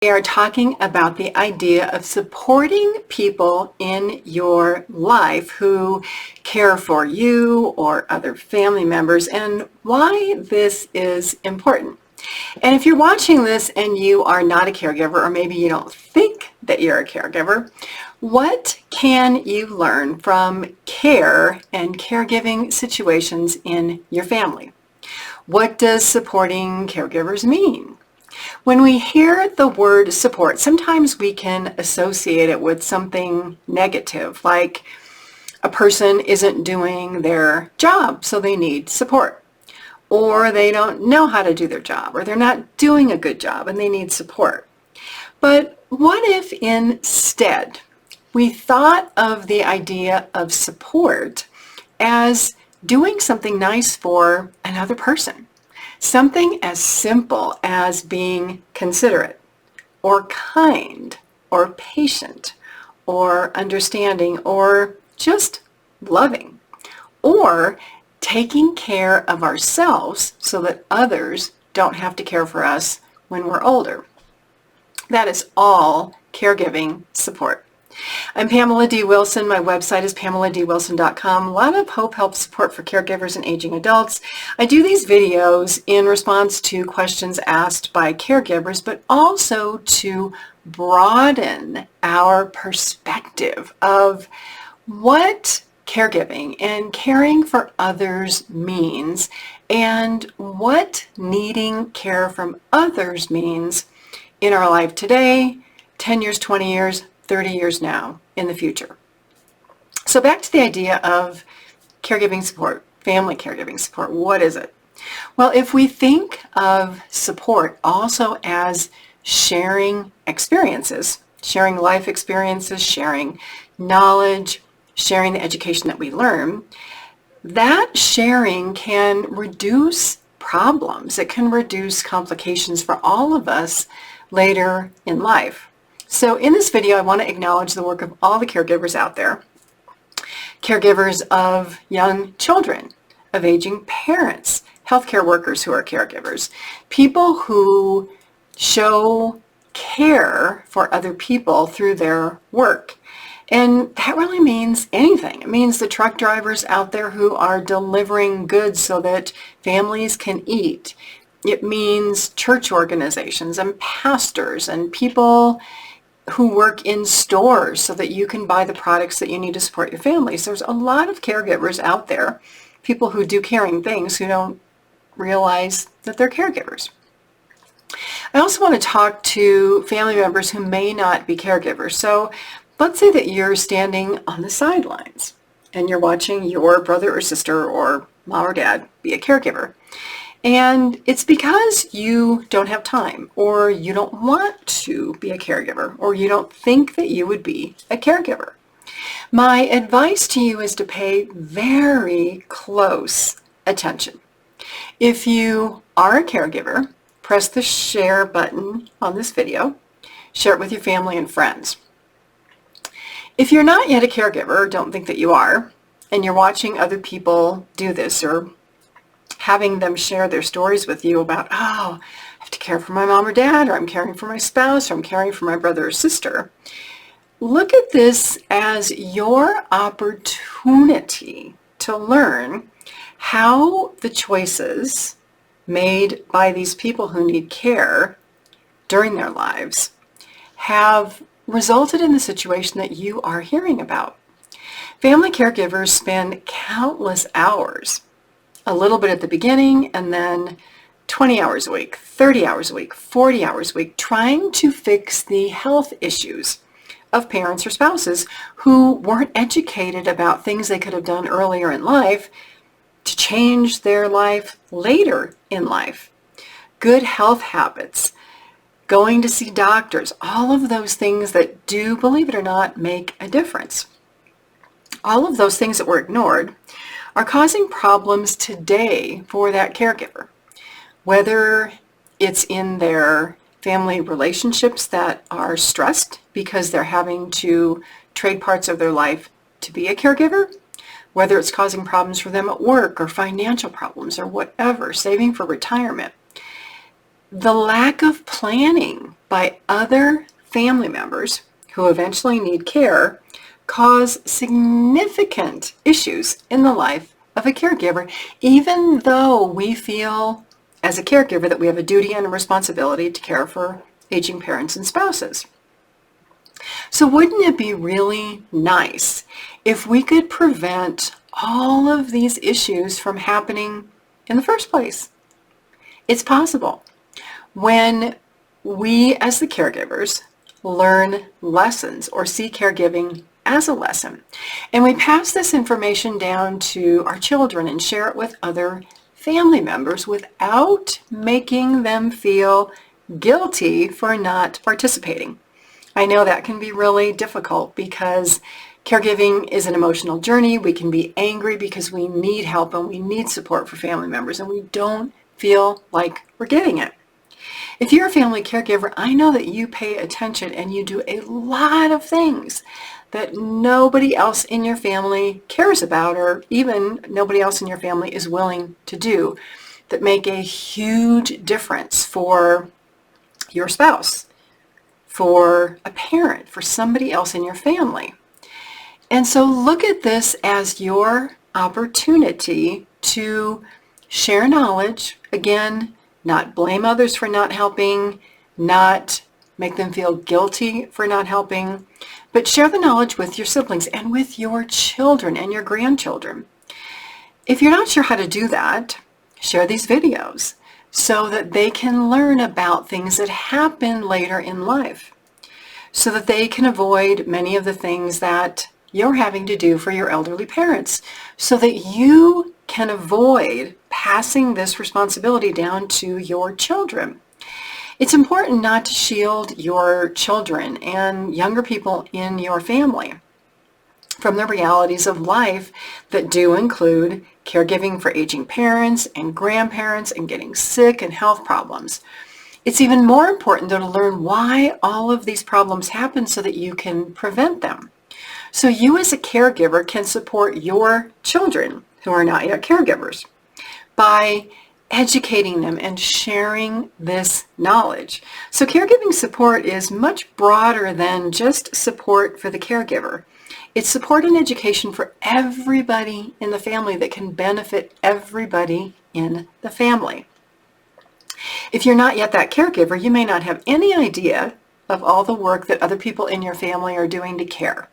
We are talking about the idea of supporting people in your life who care for you or other family members and why this is important. And if you're watching this and you are not a caregiver, or maybe you don't think that you're a caregiver, what can you learn from care and caregiving situations in your family? What does supporting caregivers mean? When we hear the word support, sometimes we can associate it with something negative, like a person isn't doing their job, so they need support. Or they don't know how to do their job, or they're not doing a good job and they need support. But what if instead we thought of the idea of support as doing something nice for another person? Something as simple as being considerate or kind or patient or understanding or just loving, or taking care of ourselves so that others don't have to care for us when we're older. That is all caregiving support. I'm Pamela D. Wilson. My website is pameladwilson.com. A lot of hope, help, support for caregivers and aging adults. I do these videos in response to questions asked by caregivers, but also to broaden our perspective of what caregiving and caring for others means and what needing care from others means in our life today, 10 years, 20 years, 30 years now in the future. So back to the idea of caregiving support, family caregiving support. What is it? Well, if we think of support also as sharing experiences, sharing life experiences, sharing knowledge, sharing the education that we learn, that sharing can reduce problems. It can reduce complications for all of us later in life. So in this video, I want to acknowledge the work of all the caregivers out there, caregivers of young children, of aging parents, healthcare workers who are caregivers, people who show care for other people through their work. And that really means anything. It means the truck drivers out there who are delivering goods so that families can eat. It means church organizations and pastors and people who work in stores so that you can buy the products that you need to support your family. So there's a lot of caregivers out there, people who do caring things who don't realize that they're caregivers. I also want to talk to family members who may not be caregivers. So let's say that you're standing on the sidelines and you're watching your brother or sister or mom or dad be a caregiver. And it's because you don't have time, or you don't want to be a caregiver, or you don't think that you would be a caregiver. My advice to you is to pay very close attention. If you are a caregiver, press the share button on this video. Share it with your family and friends. If you're not yet a caregiver, or don't think that you are, and you're watching other people do this, or having them share their stories with you about, oh, I have to care for my mom or dad, or I'm caring for my spouse, or I'm caring for my brother or sister. Look at this as your opportunity to learn how the choices made by these people who need care during their lives have resulted in the situation that you are hearing about. Family caregivers spend countless hours, a little bit at the beginning, and then 20 hours a week, 30 hours a week, 40 hours a week, trying to fix the health issues of parents or spouses who weren't educated about things they could have done earlier in life to change their life later in life. Good health habits, going to see doctors, all of those things that do, believe it or not, make a difference. All of those things that were ignored are causing problems today for that caregiver, whether it's in their family relationships that are stressed because they're having to trade parts of their life to be a caregiver, whether it's causing problems for them at work or financial problems or whatever, saving for retirement. The lack of planning by other family members who eventually need care cause significant issues in the life of a caregiver, even though we feel as a caregiver that we have a duty and a responsibility to care for aging parents and spouses. So wouldn't it be really nice if we could prevent all of these issues from happening in the first place? It's possible. When we as the caregivers learn lessons or see caregiving as a lesson, and we pass this information down to our children and share it with other family members without making them feel guilty for not participating. I know that can be really difficult because caregiving is an emotional journey. We can be angry because we need help and we need support for family members and we don't feel like we're getting it. If you're a family caregiver, I know that you pay attention and you do a lot of things that nobody else in your family cares about, or even nobody else in your family is willing to do, that make a huge difference for your spouse, for a parent, for somebody else in your family. And so look at this as your opportunity to share knowledge. Again, not blame others for not helping, not make them feel guilty for not helping, but share the knowledge with your siblings and with your children and your grandchildren. If you're not sure how to do that, share these videos so that they can learn about things that happen later in life, so that they can avoid many of the things that you're having to do for your elderly parents, so that you can avoid passing this responsibility down to your children. It's important not to shield your children and younger people in your family from the realities of life that do include caregiving for aging parents and grandparents and getting sick and health problems. It's even more important, though, to learn why all of these problems happen so that you can prevent them. So you as a caregiver can support your children who are not yet caregivers by educating them and sharing this knowledge. So caregiving support is much broader than just support for the caregiver. It's support and education for everybody in the family that can benefit everybody in the family. If you're not yet that caregiver, you may not have any idea of all the work that other people in your family are doing to care.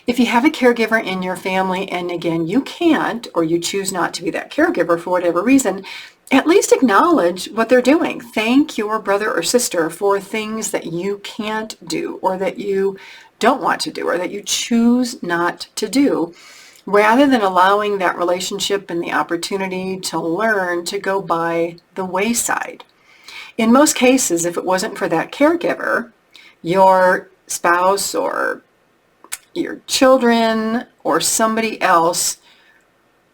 If you have a caregiver in your family, and again, you can't or you choose not to be that caregiver for whatever reason, at least acknowledge what they're doing. Thank your brother or sister for things that you can't do or that you don't want to do or that you choose not to do, rather than allowing that relationship and the opportunity to learn to go by the wayside. In most cases, if it wasn't for that caregiver, your spouse or your children or somebody else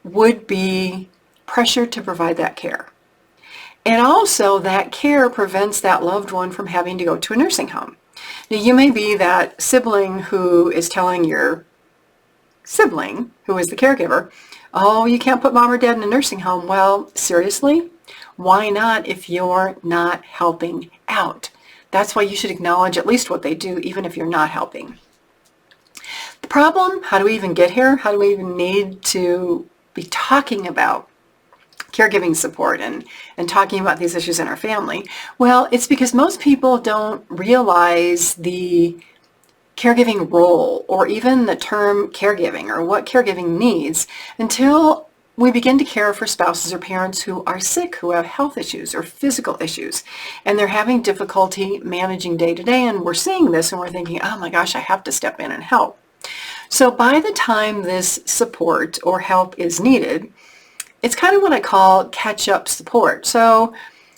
would be pressured to provide that care. And also that care prevents that loved one from having to go to a nursing home. Now, you may be that sibling who is telling your sibling, who is the caregiver, oh, you can't put mom or dad in a nursing home. Well, seriously? Why not if you're not helping out? That's why you should acknowledge at least what they do, even if you're not helping. The problem, how do we even get here? How do we even need to be talking about caregiving support and talking about these issues in our family? Well, it's because most people don't realize the caregiving role or even the term caregiving or what caregiving needs until we begin to care for spouses or parents who are sick, who have health issues or physical issues, and they're having difficulty managing day to day, and we're seeing this and we're thinking, oh my gosh, I have to step in and help. So by the time this support or help is needed, it's kind of what I call catch-up support. So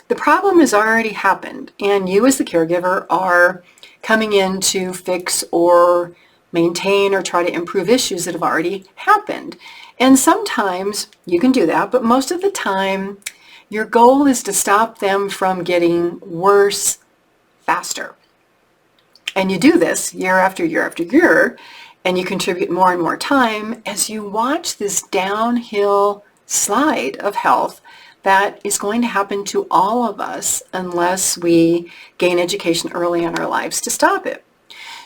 the problem has already happened, and you as the caregiver are coming in to fix or maintain or try to improve issues that have already happened. And sometimes you can do that, but most of the time your goal is to stop them from getting worse faster. And you do this year after year after year, and you contribute more and more time as you watch this downhill slide of health That is going to happen to all of us unless we gain education early in our lives to stop it.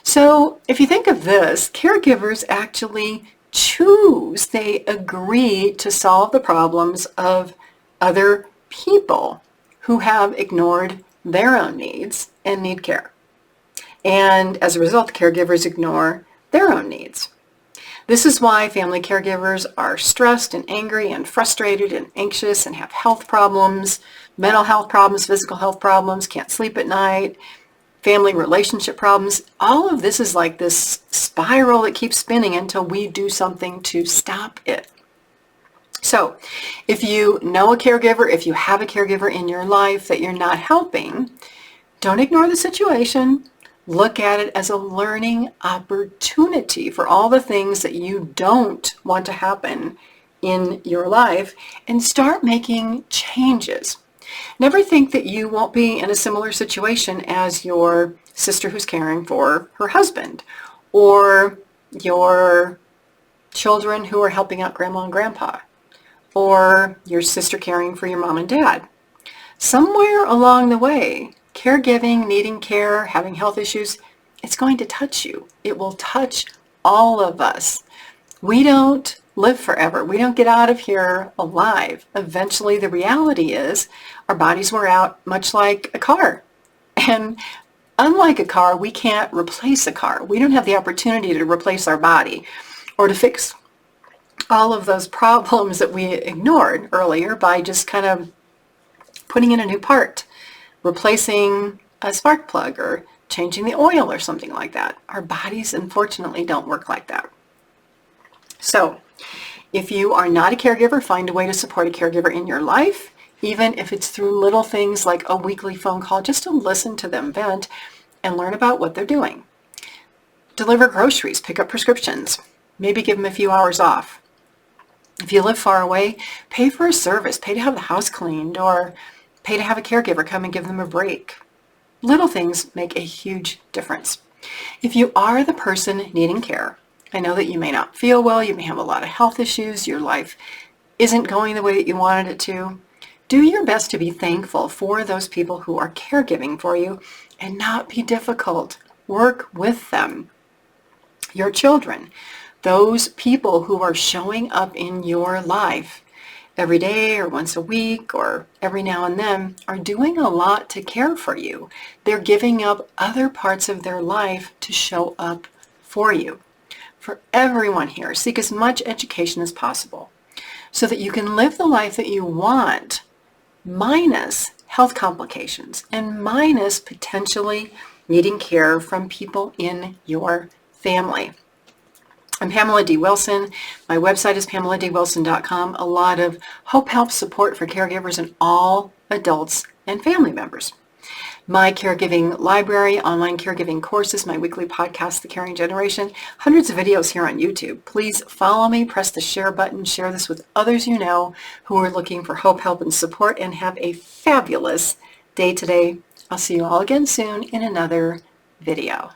So if you think of this, caregivers actually choose, they agree to solve the problems of other people who have ignored their own needs and need care. And as a result, caregivers ignore their own needs. This is why family caregivers are stressed and angry and frustrated and anxious and have health problems, mental health problems, physical health problems, can't sleep at night, family relationship problems. All of this is like this spiral that keeps spinning until we do something to stop it. So if you know a caregiver, if you have a caregiver in your life that you're not helping, don't ignore the situation. Look at it as a learning opportunity for all the things that you don't want to happen in your life and start making changes. Never think that you won't be in a similar situation as your sister who's caring for her husband, or your children who are helping out grandma and grandpa, or your sister caring for your mom and dad. Somewhere along the way, caregiving, needing care, having health issues, it's going to touch you. It will touch all of us. We don't live forever. We don't get out of here alive. Eventually, the reality is our bodies wear out, much like a car. And unlike a car, we can't replace a car. We don't have the opportunity to replace our body or to fix all of those problems that we ignored earlier by just kind of putting in a new part, replacing a spark plug or changing the oil or something like that. Our bodies, unfortunately, don't work like that. So if you are not a caregiver, find a way to support a caregiver in your life, even if it's through little things like a weekly phone call, just to listen to them vent and learn about what they're doing. Deliver groceries, pick up prescriptions, maybe give them a few hours off. If you live far away, pay for a service, pay to have the house cleaned, or pay to have a caregiver come and give them a break. Little things make a huge difference. If you are the person needing care, I know that you may not feel well, you may have a lot of health issues, your life isn't going the way that you wanted it to. Do your best to be thankful for those people who are caregiving for you and not be difficult. Work with them. Your children, those people who are showing up in your life every day or once a week or every now and then, are doing a lot to care for you. They're giving up other parts of their life to show up for you. For everyone here, seek as much education as possible so that you can live the life that you want, minus health complications and minus potentially needing care from people in your family. I'm Pamela D. Wilson. My website is PamelaDWilson.com. A lot of hope, help, support for caregivers and all adults and family members. My caregiving library, online caregiving courses, my weekly podcast, The Caring Generation, hundreds of videos here on YouTube. Please follow me, press the share button, share this with others you know who are looking for hope, help, and support, and have a fabulous day today. I'll see you all again soon in another video.